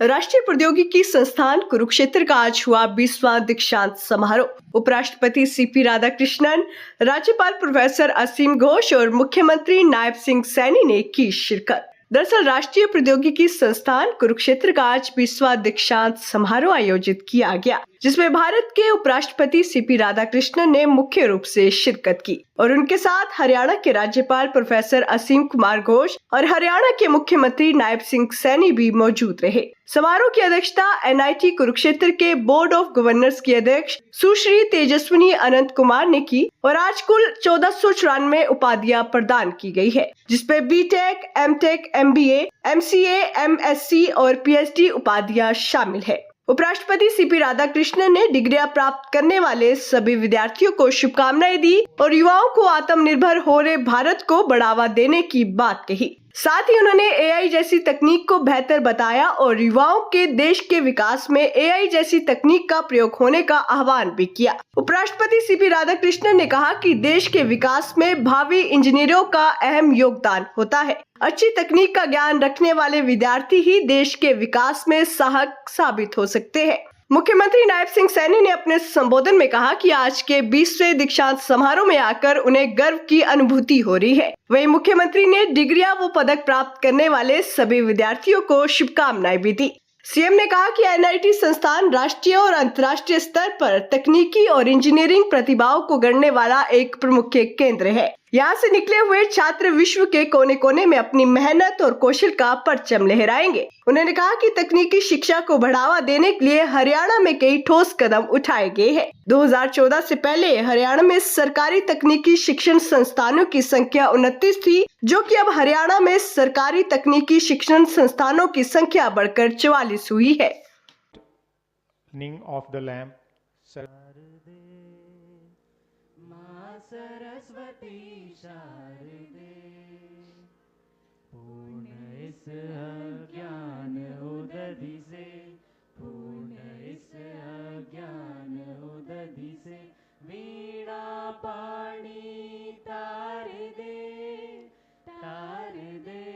राष्ट्रीय प्रौद्योगिकी संस्थान कुरुक्षेत्र का आज हुआ 20वां दीक्षांत समारोह। उपराष्ट्रपति सीपी राधाकृष्णन, राज्यपाल प्रोफेसर असीम घोष और मुख्यमंत्री नायब सिंह सैनी ने की शिरकत। दरअसल राष्ट्रीय प्रौद्योगिकी संस्थान कुरुक्षेत्र का आज 20वां दीक्षांत समारोह आयोजित किया गया, जिसमें भारत के उपराष्ट्रपति सीपी राधाकृष्णन ने मुख्य रूप से शिरकत की और उनके साथ हरियाणा के राज्यपाल प्रोफेसर असीम कुमार घोष और हरियाणा के मुख्यमंत्री नायब सिंह सैनी भी मौजूद रहे। समारोह की अध्यक्षता एनआईटी कुरुक्षेत्र के बोर्ड ऑफ गवर्नर्स की अध्यक्ष सुश्री तेजस्विनी अनंत कुमार ने की और आज कुल 1494 उपाधियां प्रदान की गई है, जिसपे B Tech, M Tech, MBA, MCA, MSc और पीएचडी उपाधियां शामिल है। उपराष्ट्रपति सीपी राधाकृष्णन ने डिग्रियां प्राप्त करने वाले सभी विद्यार्थियों को शुभकामनाएं दी और युवाओं को आत्मनिर्भर हो रहे भारत को बढ़ावा देने की बात कही। साथ ही उन्होंने एआई जैसी तकनीक को बेहतर बताया और युवाओं के देश के विकास में एआई जैसी तकनीक का प्रयोग होने का आह्वान भी किया। उपराष्ट्रपति सीपी राधाकृष्णन ने कहा कि देश के विकास में भावी इंजीनियरों का अहम योगदान होता है। अच्छी तकनीक का ज्ञान रखने वाले विद्यार्थी ही देश के विकास में सहायक साबित हो सकते हैं। मुख्यमंत्री नायब सिंह सैनी ने अपने संबोधन में कहा कि आज के 20वें दीक्षांत समारोह में आकर उन्हें गर्व की अनुभूति हो रही है। वहीं मुख्यमंत्री ने डिग्रियां व पदक प्राप्त करने वाले सभी विद्यार्थियों को शुभकामनाएं भी दी। सीएम ने कहा कि एनआईटी संस्थान राष्ट्रीय और अंतर्राष्ट्रीय स्तर पर तकनीकी और इंजीनियरिंग प्रतिभाओं को गढ़ने वाला एक प्रमुख केंद्र है। यहाँ से निकले हुए छात्र विश्व के कोने कोने में अपनी मेहनत और कौशल का परचम लहराएंगे। उन्होंने कहा कि तकनीकी शिक्षा को बढ़ावा देने के लिए हरियाणा में कई ठोस कदम उठाए गए हैं। 2014 से पहले हरियाणा में सरकारी तकनीकी शिक्षण संस्थानों की संख्या 29 थी, जो कि अब हरियाणा में सरकारी तकनीकी शिक्षण संस्थानों की संख्या बढ़कर 44 हुई है। सरस्वती शारदे पूर्ण इस अज्ञान उदधि से, पूर्ण इस अज्ञान उदधि से वीणा पाणी तार दे, तार दे,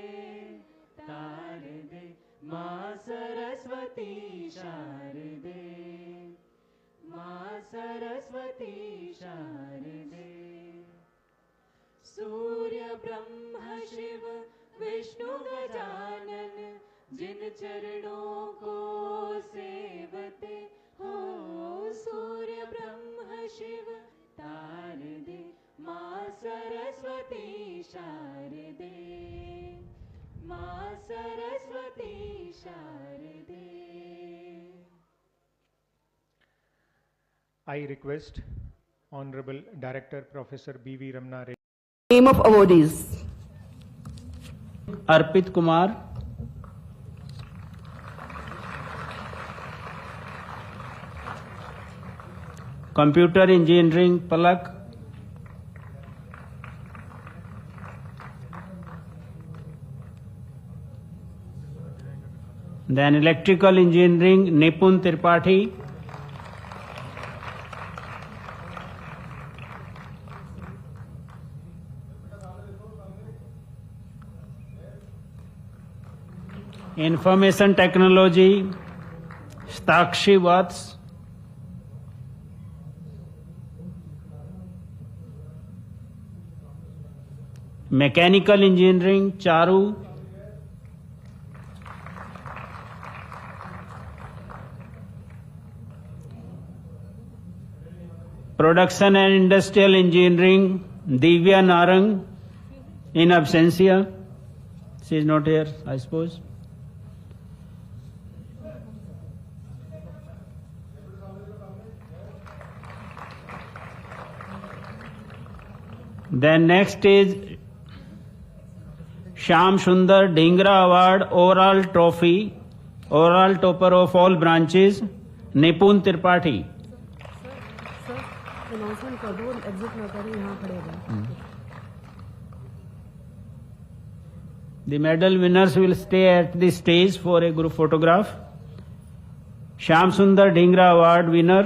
तार दे। माँ सरस्वती शारदे, माँ सरस्वती शारदे। सूर्य ब्रह्म शिव विष्णु गजानन, जिन चरणों को सेवते हो। सूर्य ब्रह्म शिव तार दे, माँ सरस्वती शारदे, माँ सरस्वती शारदे। I request Honorable Director Professor B.V. Ramna. Name of awardees: Arpit Kumar, computer engineering Palak, then electrical engineering निपुण Tripathi, Information Technology Stakshi Vats, Mechanical Engineering Charu, Production and Industrial Engineering Divya Narang in absentia. She is not here, I suppose. Then next is Shyam Sundar Dhingra Award Overall Trophy, Overall Topper of all branches, Nipun Tripathi. Announcement कर दो, exit ना करें, यहाँ खड़े रहें। The medal winners will stay at the stage for a group photograph. Shyam Sundar Dhingra Award winner,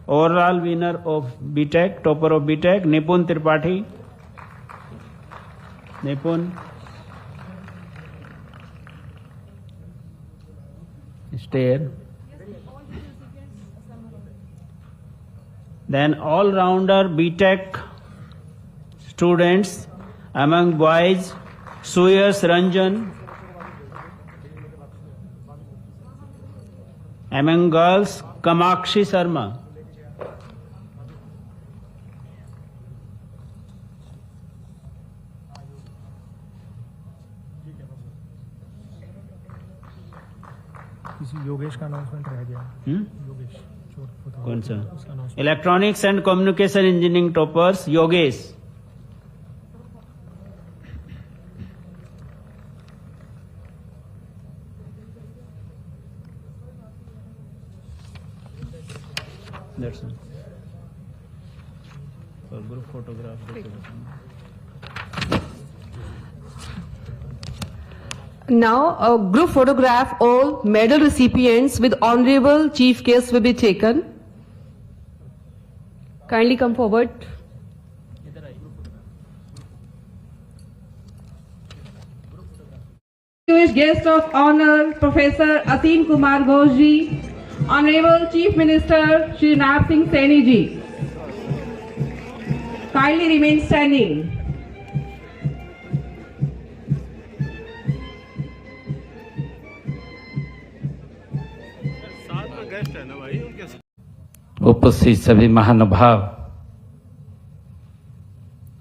overall winner of BTech, topper of BTech, Nipun Tripathi. Nipun. stair. Then all-rounder BTech students among boys, Suyas Ranjan. Among girls, Kamakshi Sharma. किसी योगेश का announcement रह गया। योगेश कौन सा? Electronics and communication engineering toppers Yogesh. That's all. For group photograph. Now, a group photograph all medal recipients with honorable chief guests will be taken. Kindly come forward. Distinguished guest of honor, Professor Asim Kumar Ghosh ji, Honorable Chief Minister Shri Naib Singh Saini ji. Kindly remain standing. उपस्थित सभी महानुभाव,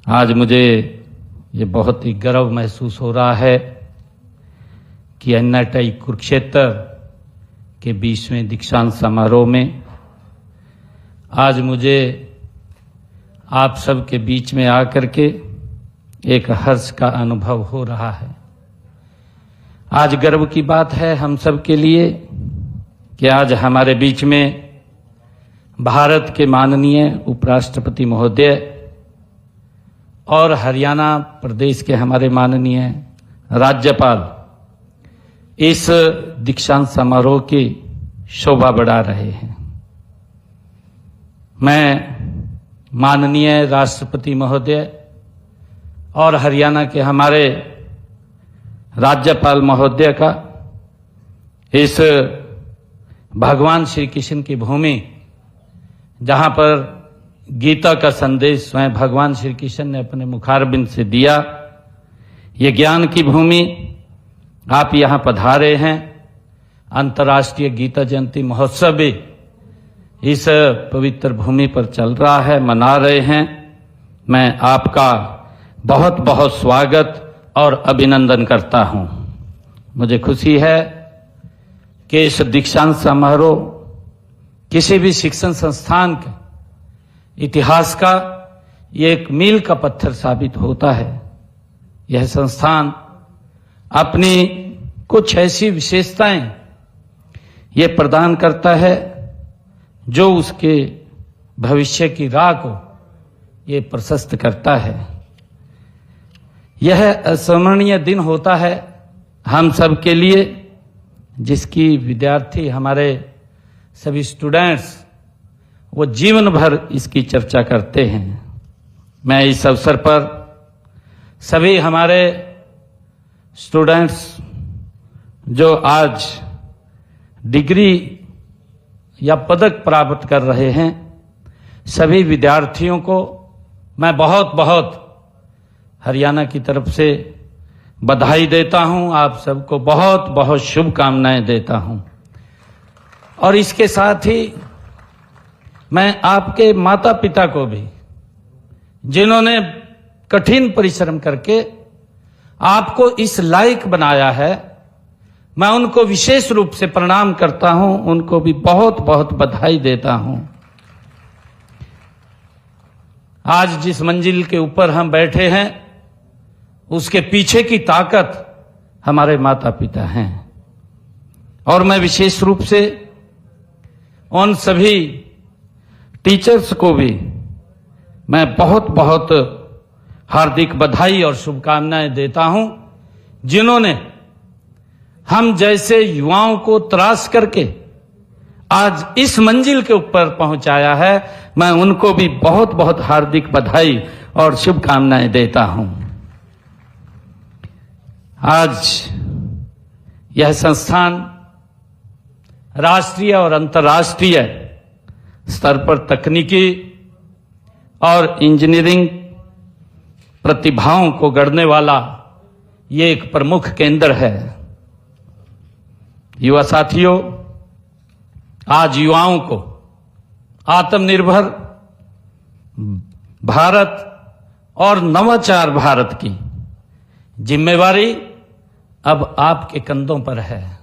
आज मुझे ये बहुत ही गर्व महसूस हो रहा है कि NITI कुरुक्षेत्र के 20वें दीक्षांत समारोह में आज मुझे आप सबके बीच में आकर के एक हर्ष का अनुभव हो रहा है। आज गर्व की बात है हम सब के लिए कि आज हमारे बीच में भारत के माननीय उपराष्ट्रपति महोदय और हरियाणा प्रदेश के हमारे माननीय राज्यपाल इस दीक्षांत समारोह की शोभा बढ़ा रहे हैं। मैं माननीय राष्ट्रपति महोदय और हरियाणा के हमारे राज्यपाल महोदय का इस भगवान श्री कृष्ण की भूमि, जहां पर गीता का संदेश स्वयं भगवान श्री कृष्ण ने अपने मुखारबिंद से दिया, ये ज्ञान की भूमि, आप यहां पधारे हैं। अंतर्राष्ट्रीय गीता जयंती महोत्सव भी इस पवित्र भूमि पर चल रहा है, मना रहे हैं। मैं आपका बहुत बहुत स्वागत और अभिनंदन करता हूं। मुझे खुशी है कि इस दीक्षांत समारोह किसी भी शिक्षण संस्थान के इतिहास का ये एक मील का पत्थर साबित होता है। यह संस्थान अपनी कुछ ऐसी विशेषताएं ये प्रदान करता है जो उसके भविष्य की राह को ये प्रशस्त करता है। यह अस्मरणीय दिन होता है हम सब के लिए, जिसकी विद्यार्थी हमारे सभी स्टूडेंट्स वो जीवन भर इसकी चर्चा करते हैं। मैं इस अवसर पर सभी हमारे स्टूडेंट्स जो आज डिग्री या पदक प्राप्त कर रहे हैं, सभी विद्यार्थियों को मैं बहुत बहुत हरियाणा की तरफ से बधाई देता हूं। आप सबको बहुत बहुत शुभकामनाएं देता हूं। और इसके साथ ही मैं आपके माता पिता को भी, जिन्होंने कठिन परिश्रम करके आपको इस लायक बनाया है, मैं उनको विशेष रूप से प्रणाम करता हूं। उनको भी बहुत बहुत बधाई देता हूं। आज जिस मंजिल के ऊपर हम बैठे हैं, उसके पीछे की ताकत हमारे माता पिता हैं। और मैं विशेष रूप से उन सभी टीचर्स को भी मैं बहुत बहुत हार्दिक बधाई और शुभकामनाएं देता हूं, जिन्होंने हम जैसे युवाओं को तराश करके आज इस मंजिल के ऊपर पहुंचाया है। मैं उनको भी बहुत बहुत हार्दिक बधाई और शुभकामनाएं देता हूं। आज यह संस्थान राष्ट्रीय और अंतर्राष्ट्रीय स्तर पर तकनीकी और इंजीनियरिंग प्रतिभाओं को गढ़ने वाला ये एक प्रमुख केंद्र है। युवा साथियों, आज युवाओं को आत्मनिर्भर भारत और नवाचार भारत की जिम्मेवारी अब आपके कंधों पर है,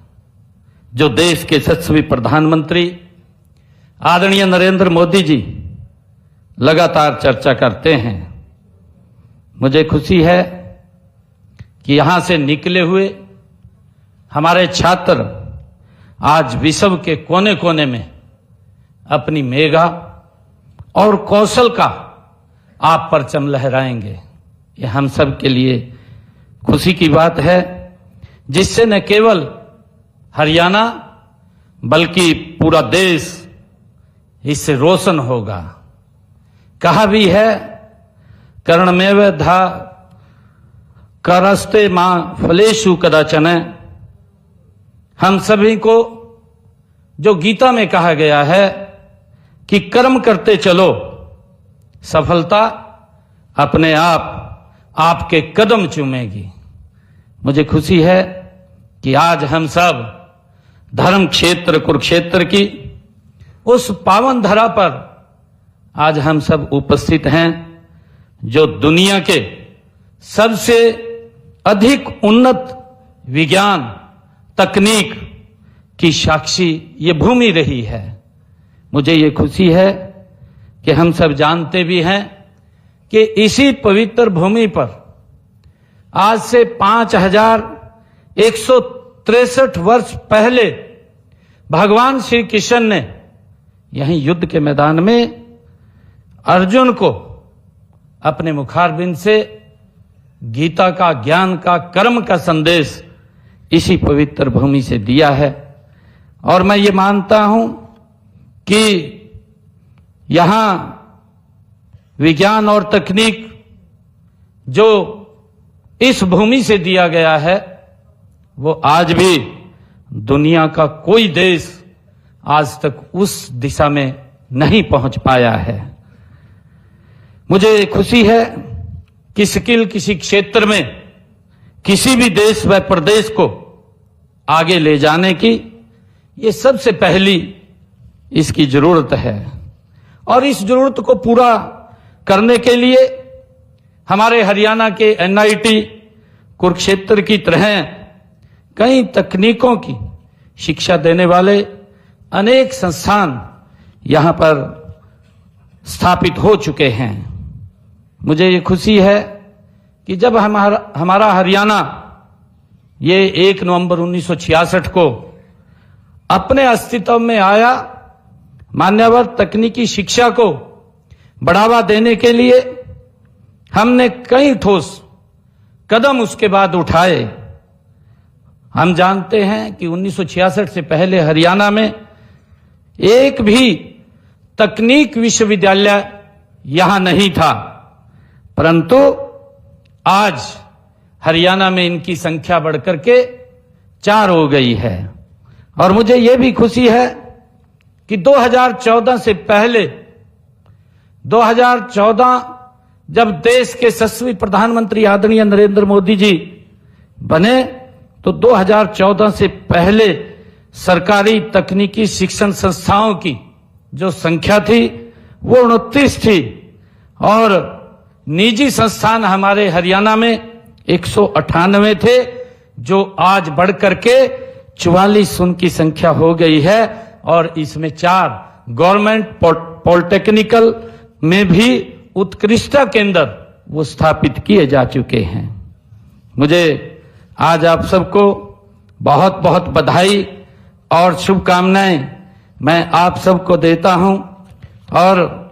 जो देश के यशस्वी प्रधानमंत्री आदरणीय नरेंद्र मोदी जी लगातार चर्चा करते हैं। मुझे खुशी है कि यहां से निकले हुए हमारे छात्र आज विश्व के कोने कोने में अपनी मेगा और कौशल का आप परचम लहराएंगे। ये हम सब के लिए खुशी की बात है, जिससे न केवल हरियाणा बल्कि पूरा देश इससे रोशन होगा। कहा भी है, कर्णमेव धा करस्ते मां फलेषु कदाचन। हम सभी को जो गीता में कहा गया है कि कर्म करते चलो, सफलता अपने आप आपके कदम चूमेगी। मुझे खुशी है कि आज हम सब धर्म क्षेत्र कुरुक्षेत्र की उस पावन धरा पर आज हम सब उपस्थित हैं, जो दुनिया के सबसे अधिक उन्नत विज्ञान तकनीक की साक्षी ये भूमि रही है। मुझे ये खुशी है कि हम सब जानते भी हैं कि इसी पवित्र भूमि पर आज से 5163 वर्ष पहले भगवान श्री कृष्ण ने यहीं युद्ध के मैदान में अर्जुन को अपने मुखारबिंद से गीता का, ज्ञान का, कर्म का संदेश इसी पवित्र भूमि से दिया है। और मैं ये मानता हूं कि यहां विज्ञान और तकनीक जो इस भूमि से दिया गया है, वो आज भी दुनिया का कोई देश आज तक उस दिशा में नहीं पहुंच पाया है। मुझे खुशी है कि स्किल किसी क्षेत्र में किसी भी देश व प्रदेश को आगे ले जाने की ये सबसे पहली इसकी जरूरत है। और इस जरूरत को पूरा करने के लिए हमारे हरियाणा के एनआईटी कुरुक्षेत्र की तरह कई तकनीकों की शिक्षा देने वाले अनेक संस्थान यहां पर स्थापित हो चुके हैं। मुझे ये खुशी है कि जब हमारा हरियाणा ये 1 नवंबर 1966 को अपने अस्तित्व में आया, मान्यवर तकनीकी शिक्षा को बढ़ावा देने के लिए हमने कई ठोस कदम उसके बाद उठाए। हम जानते हैं कि 1966 से पहले हरियाणा में एक भी तकनीक विश्वविद्यालय यहां नहीं था, परंतु आज हरियाणा में इनकी संख्या बढ़कर के 4 हो गई है। और मुझे यह भी खुशी है कि 2014 से पहले 2014 जब देश के यशस्वी प्रधानमंत्री आदरणीय नरेंद्र मोदी जी बने, तो 2014 से पहले सरकारी तकनीकी शिक्षण संस्थाओं की जो संख्या थी वो 29 थी, और निजी संस्थान हमारे हरियाणा में 198 थे, जो आज बढ़कर के 44 उनकी संख्या हो गई है। और इसमें 4 गवर्नमेंट पॉलिटेक्निकल में भी उत्कृष्टता केंद्र वो स्थापित किए जा चुके हैं। मुझे आज आप सबको बहुत बहुत बधाई और शुभकामनाएं मैं आप सबको देता हूं। और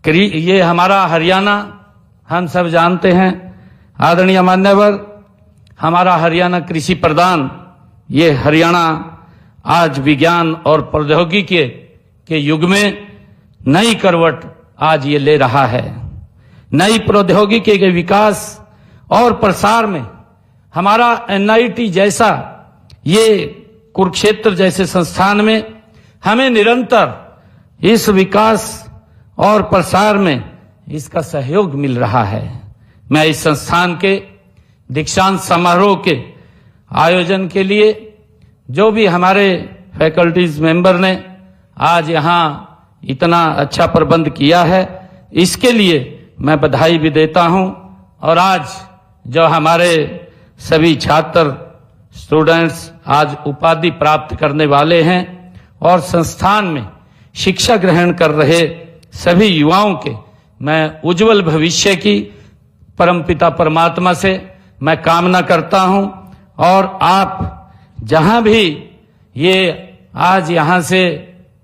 ये हमारा हरियाणा हम सब जानते हैं, आदरणीय मान्यवर, हमारा हरियाणा कृषि प्रधान ये हरियाणा आज विज्ञान और प्रौद्योगिकी के युग में नई करवट आज ये ले रहा है। नई प्रौद्योगिकी के विकास और प्रसार में हमारा एनआईटी जैसा ये कुरुक्षेत्र जैसे संस्थान में हमें निरंतर इस विकास और प्रसार में इसका सहयोग मिल रहा है। मैं इस संस्थान के दीक्षांत समारोह के आयोजन के लिए जो भी हमारे फैकल्टीज मेंबर ने आज यहाँ इतना अच्छा प्रबंध किया है, इसके लिए मैं बधाई भी देता हूं। और आज जो हमारे सभी छात्र स्टूडेंट्स आज उपाधि प्राप्त करने वाले हैं और संस्थान में शिक्षा ग्रहण कर रहे सभी युवाओं के मैं उज्जवल भविष्य की परमपिता परमात्मा से मैं कामना करता हूं। और आप जहां भी ये आज यहां से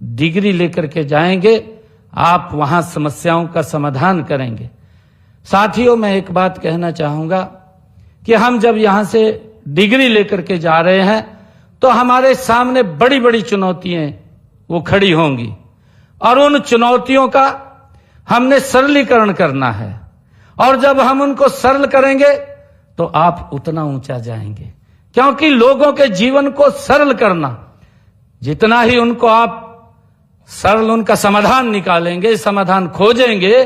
डिग्री लेकर के जाएंगे, आप वहां समस्याओं का समाधान करेंगे। साथियों, मैं एक बात कहना चाहूंगा कि हम जब यहां से डिग्री लेकर के जा रहे हैं तो हमारे सामने बड़ी बड़ी चुनौतियां वो खड़ी होंगी और उन चुनौतियों का हमने सरलीकरण करना है। और जब हम उनको सरल करेंगे तो आप उतना ऊंचा जाएंगे, क्योंकि लोगों के जीवन को सरल करना, जितना ही उनको आप सरल उनका समाधान निकालेंगे, समाधान खोजेंगे,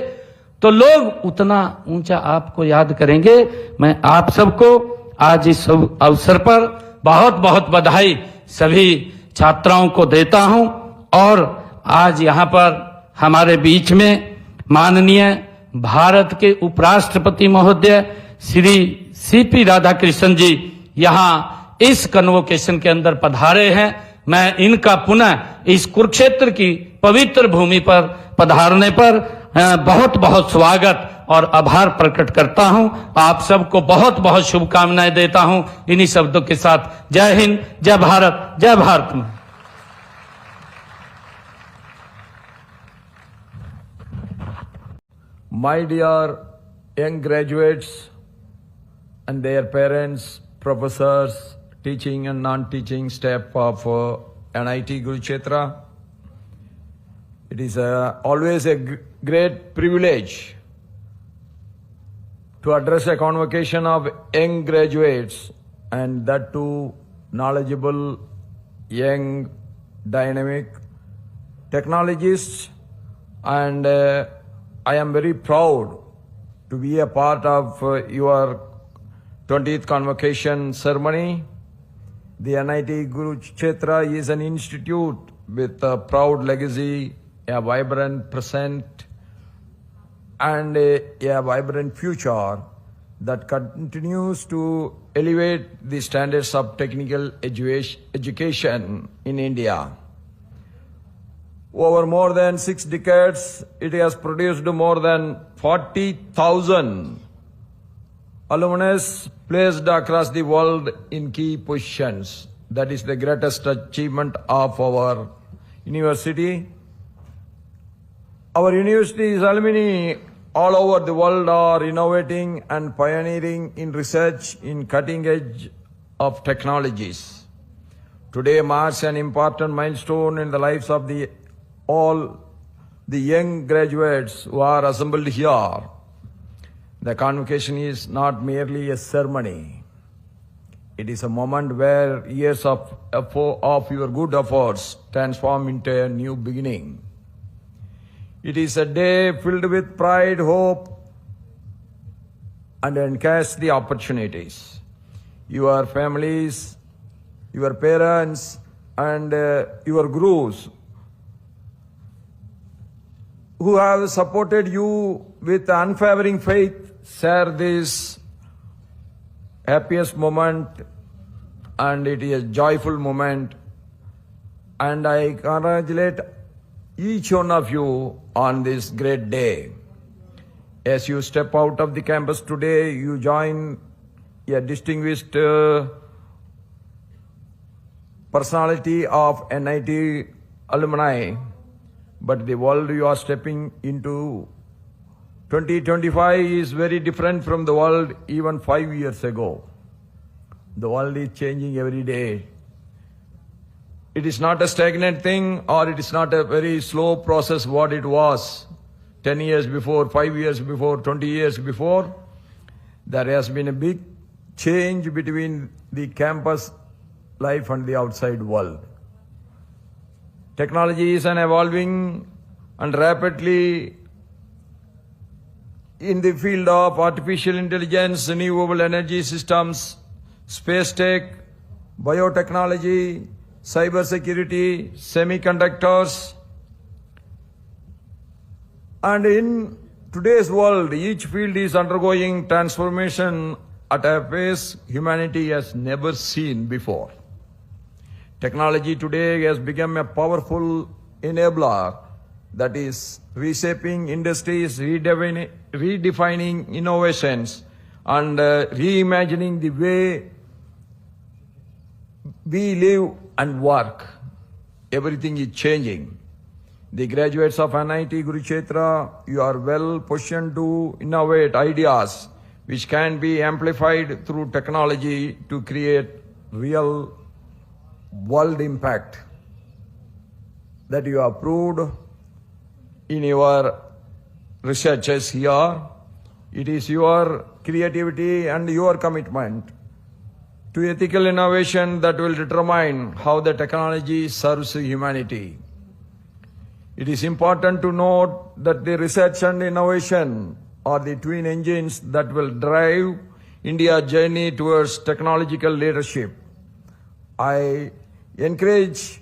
तो लोग उतना ऊंचा आपको याद करेंगे। मैं आप सबको आज इस अवसर पर बहुत बहुत बधाई सभी छात्राओं को देता हूं। और आज यहां पर हमारे बीच में माननीय भारत के उपराष्ट्रपति महोदय श्री सीपी राधाकृष्णन जी यहां इस कन्वोकेशन के अंदर पधारे हैं। मैं इनका पुनः इस कुरुक्षेत्र की पवित्र भूमि पर पधारने पर बहुत बहुत स्वागत और आभार प्रकट करता हूं। आप सबको बहुत बहुत शुभकामनाएं देता हूं। इन्हीं शब्दों के साथ जय हिंद, जय भारत, जय भारत में। My dear young graduates and their parents, professors, teaching and non-teaching staff of NIT Kurukshetra, it is always a great privilege to address a convocation of young graduates, and that too knowledgeable, young, dynamic technologists. And I am very proud to be a part of your 20th convocation ceremony. The NIT Kurukshetra is an institute with a proud legacy, a vibrant present, and a vibrant future that continues to elevate the standards of technical education in India. Over more than 6 decades, it has produced more than 40,000 alumnus placed across the world in key positions. That is the greatest achievement of our university. Our university's alumni all over the world are innovating and pioneering in research in cutting edge of technologies. Today marks an important milestone in the lives of all the young graduates who are assembled here. The convocation is not merely a ceremony. It is a moment where years of your good efforts transform into a new beginning. It is a day filled with pride, hope, and encash the opportunities. Your families, your parents, and your gurus who have supported you with unwavering faith share this happiest moment, and it is a joyful moment. And I congratulate each one of you on this great day. As you step out of the campus today, you join a distinguished personality of NIT alumni. But the world you are stepping into 2025 is very different from the world even 5 years ago. The world is changing every day. It is not a stagnant thing, or it is not a very slow process what it was 10 years before, 5 years before, 20 years before. There has been a big change between the campus life and the outside world. Technology is an evolving and rapidly in the field of artificial intelligence, renewable energy systems, space tech, biotechnology, cybersecurity, semiconductors. And in today's world, each field is undergoing transformation at a pace humanity has never seen before. Technology today has become a powerful enabler that is reshaping industries, redefining innovations, and reimagining the way we live and work. Everything is changing. The graduates of NIT Kurukshetra, you are well positioned to innovate ideas which can be amplified through technology to create real world impact that you have proved in your researches here. It is your creativity and your commitment to ethical innovation that will determine how the technology serves humanity. It is important to note that the research and innovation are the twin engines that will drive India's journey towards technological leadership. I encourage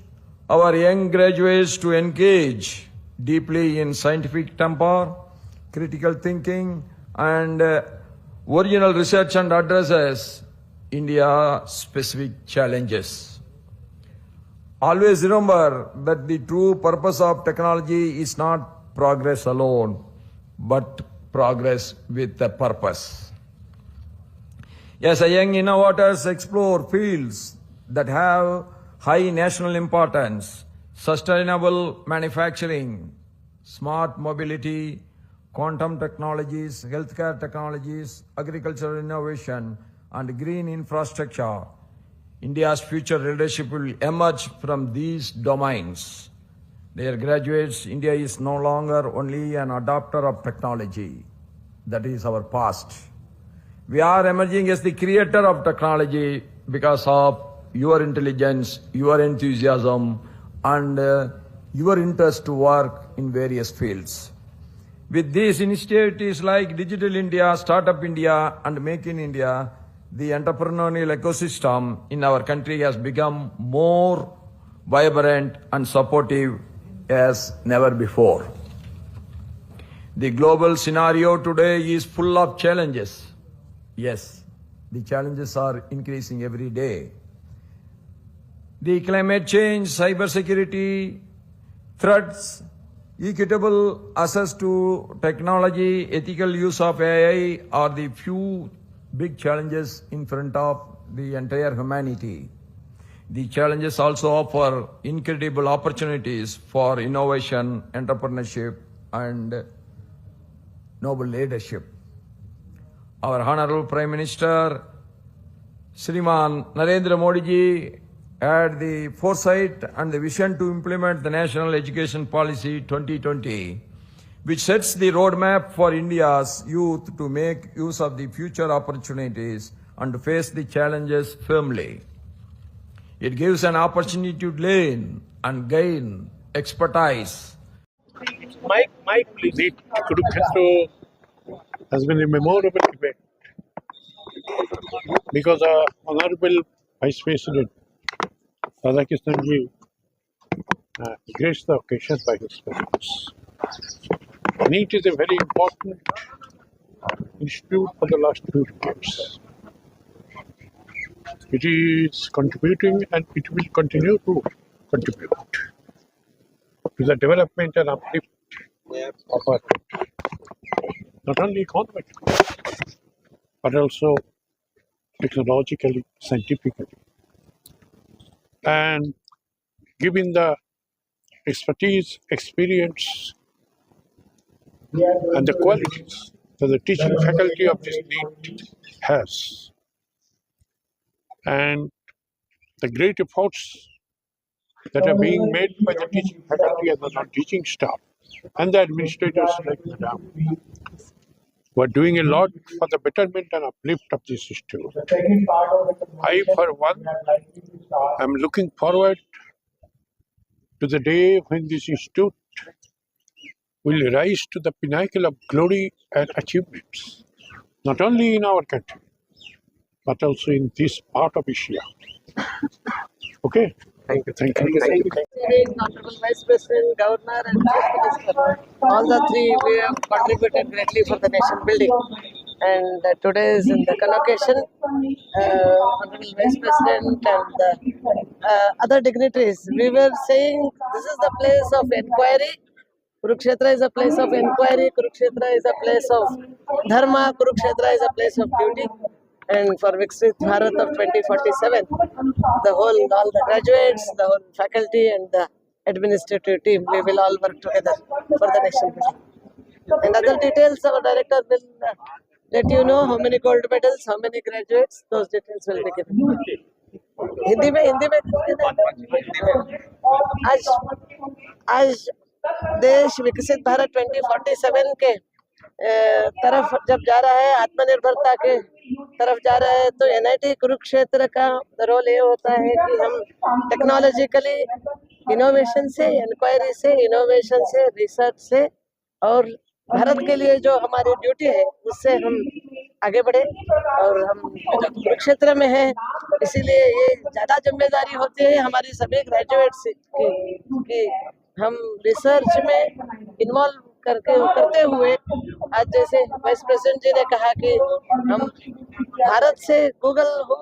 our young graduates to engage deeply in scientific temper, critical thinking, and original research and addresses India-specific challenges. Always remember that the true purpose of technology is not progress alone, but progress with a purpose. As a young innovators explore fields that have high national importance, sustainable manufacturing, smart mobility, quantum technologies, healthcare technologies, agricultural innovation, and green infrastructure, India's future leadership will emerge from these domains. Dear graduates, India is no longer only an adopter of technology. That is our past. We are emerging as the creator of technology because of your intelligence, your enthusiasm, and your interest to work in various fields. With these initiatives like Digital India, Startup India, and Make in India, the entrepreneurial ecosystem in our country has become more vibrant and supportive as never before. The global scenario today is full of challenges. Yes, the challenges are increasing every day. The climate change, cybersecurity, threats, equitable access to technology, ethical use of AI are the few big challenges in front of the entire humanity. The challenges also offer incredible opportunities for innovation, entrepreneurship, and noble leadership. Our Honorable Prime Minister, Shriman Narendra Modi ji, had the foresight and the vision to implement the National Education Policy 2020, which sets the roadmap for India's youth to make use of the future opportunities and to face the challenges firmly. It gives an opportunity to learn and gain expertise. Mike, please. The Kurukshetra has been a memorable event because Honorable Vice President Radhakrishnan ji graced the occasion by his presence. NEET is a very important institute for the last few years. It is contributing and it will continue to contribute to the development and uplift of our country. Not only economically, but also technologically, scientifically. And given the expertise, experience, and the qualities that the teaching faculty of this NEET has, and the great efforts that are being made by the teaching faculty and the non-teaching staff, and the administrators like Madam, who are doing a lot for the betterment and uplift of this institute. I, for one, am looking forward to the day when this institute will rise to the pinnacle of glory and achievements, not only in our country, but also in this part of Asia. Okay? Thank you. Thank you. Thank you. Honorable Vice President, Governor and Chief Minister, all the three we have contributed greatly for the nation building. And today is in the convocation, Honorable Vice President and other dignitaries, we were saying this is the place of inquiry. Kurukshetra is a place of inquiry, Kurukshetra is a place of dharma, Kurukshetra is a place of duty. And for Viksit Bharat of 2047, all the graduates, the whole faculty and the administrative team, we will all work together for the nation building. And other details, our director will let you know how many gold medals, how many graduates, those details will be given. Hindi में आज देश विकसित भारत 2047 के तरफ जब जा रहा है, आत्मनिर्भरता के तरफ जा रहा है, तो एनआईटी कुरुक्षेत्र का रोल ये होता है कि हम टेक्नोलॉजिकली इनोवेशन से, इंक्वायरी से, इनोवेशन से, रिसर्च से और भारत के लिए जो हमारी ड्यूटी है उससे हम आगे बढ़े। और हम कुरुक्षेत्र में हैं, इसीलिए ये ज़्यादा जिम्मेदारी होती है हमारी सभी ग्रेजुएट्स की कि हम रिसर्च में इन्वॉल्व करते हुए, आज जैसे वाइस प्रेसिडेंट जी ने कहा कि हम भारत से गूगल हो,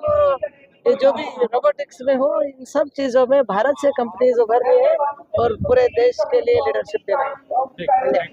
ये जो भी रोबोटिक्स में हो, इन सब चीज़ों में भारत से कंपनीज उभर रही है और पूरे देश के लिए लीडरशिप दे रही है।